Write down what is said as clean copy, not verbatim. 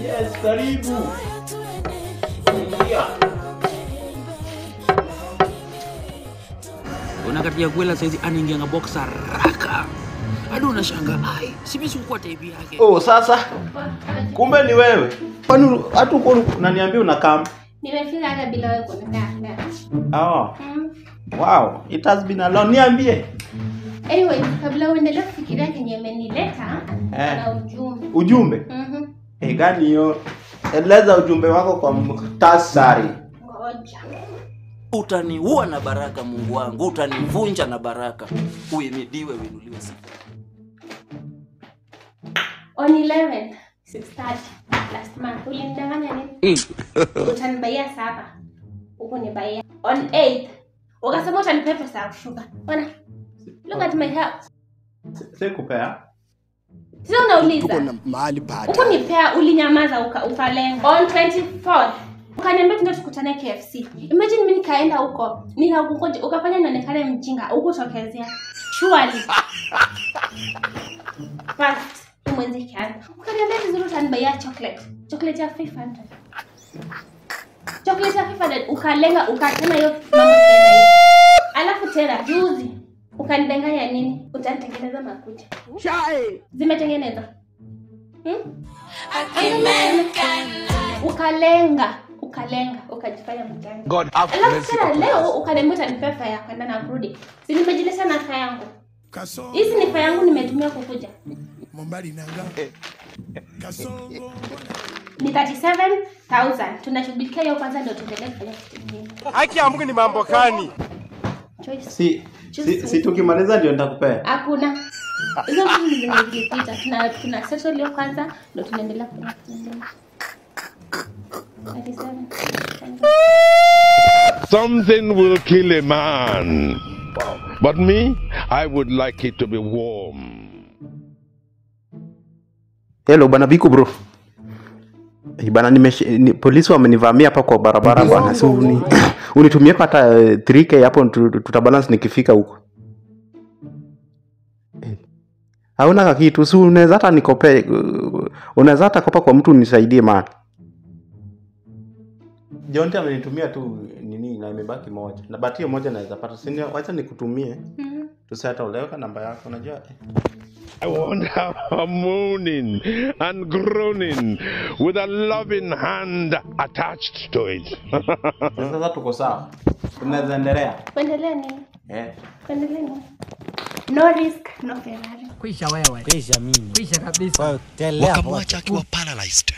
Yes, karibu. Unakatia kwela saizi anaingia na boxer raka. Hadi unashanga ai, sibisi kwa type yake. Oh, sasa. Kumbe ni wewe. Kwani hata uko unaniambia unakaa? Nimefika hata bila wewe kunikaa. Oh. Wow, it has been a long. Niambie. Anyway, kabla uendelee kufikiria kenye umenileta na ujumbe. Ujumbe? Gani hiyo? Eleza ujumbe wako kwa muhtasari. Ngoja. Utaniua na baraka Mungu wangu, utanivunja na baraka. Uimidiwe winuliwe sifa. On 11, 6:30 last month, ulinidanganya nini? Utanibaia saba. Uko nibaia. On 8, ukasema utanipa pesa ya kushuka. Bwana. Look at my house. Sikupea. Sio unauliza. Tuko na mahali baada. Uko nipea ulinyamaza ukalenga. On 24, ukaniambia tunataka tukutane KFC. Imagine mimi nikaenda huko, nikakungoja ukafanya nionekane mjinga, huko tokezea. Surely. First, mwenzi kiasi. Ukaniambia vizuri utanibaia chocolate. Chocolate ya 500. Chocolate ya 500 ukalenga ukasema hiyo mama kaenda hiyo. Alafu tena juzi ukanidanganya nini? Utanitengeneza makucha. Chai. Zimetengenezwa. Ukalenga, ukajifanya mjanja. God have mercy. Leo ukaniambia utanipa fare ya kwenda na kurudi. Si nimejilesha na fare yangu. Hizi ni fare yangu nimetumia kukuja. Mombali nanga. Kasongo. Ni 37,000. Tunashughulikia hiyo kwanza ndio tuendelee kufanya kitu kingine. Haki ya Mungu ni mambo gani? Choice. Si tukimaliza ndio nitakupea. Hakuna. Hizo vitu zimepita. Tuna settle hiyo kwanza ndio tunaendelea kufanya kitu kingine. 37. Something will kill a man. But me, I would like it to be warm. Hello bana Biko bro. Bana polisi wamenivamia hapa kwa barabara bana. So unitumie hata 3k hapo tutabalance nikifika huko. Hauna kitu, si unaweza hata nikope. Unaweza hata kopa kwa mtu unisaidie man. Jonte amenitumia tu nini na imebaki moja. Na bati moja naweza pata. Sini acha nikutumie. Tusata uleweka namba yako unajua. I want her moaning and groaning with a loving hand attached to it. Sasa tuko sawa. Tunaweza endelea. Kuendelea nini? Kuendelea nini? No risk, no Ferrari. Kwisha wewe. Kwisha mimi. Kwisha kabisa. Wakamwacha akiwa paralyzed.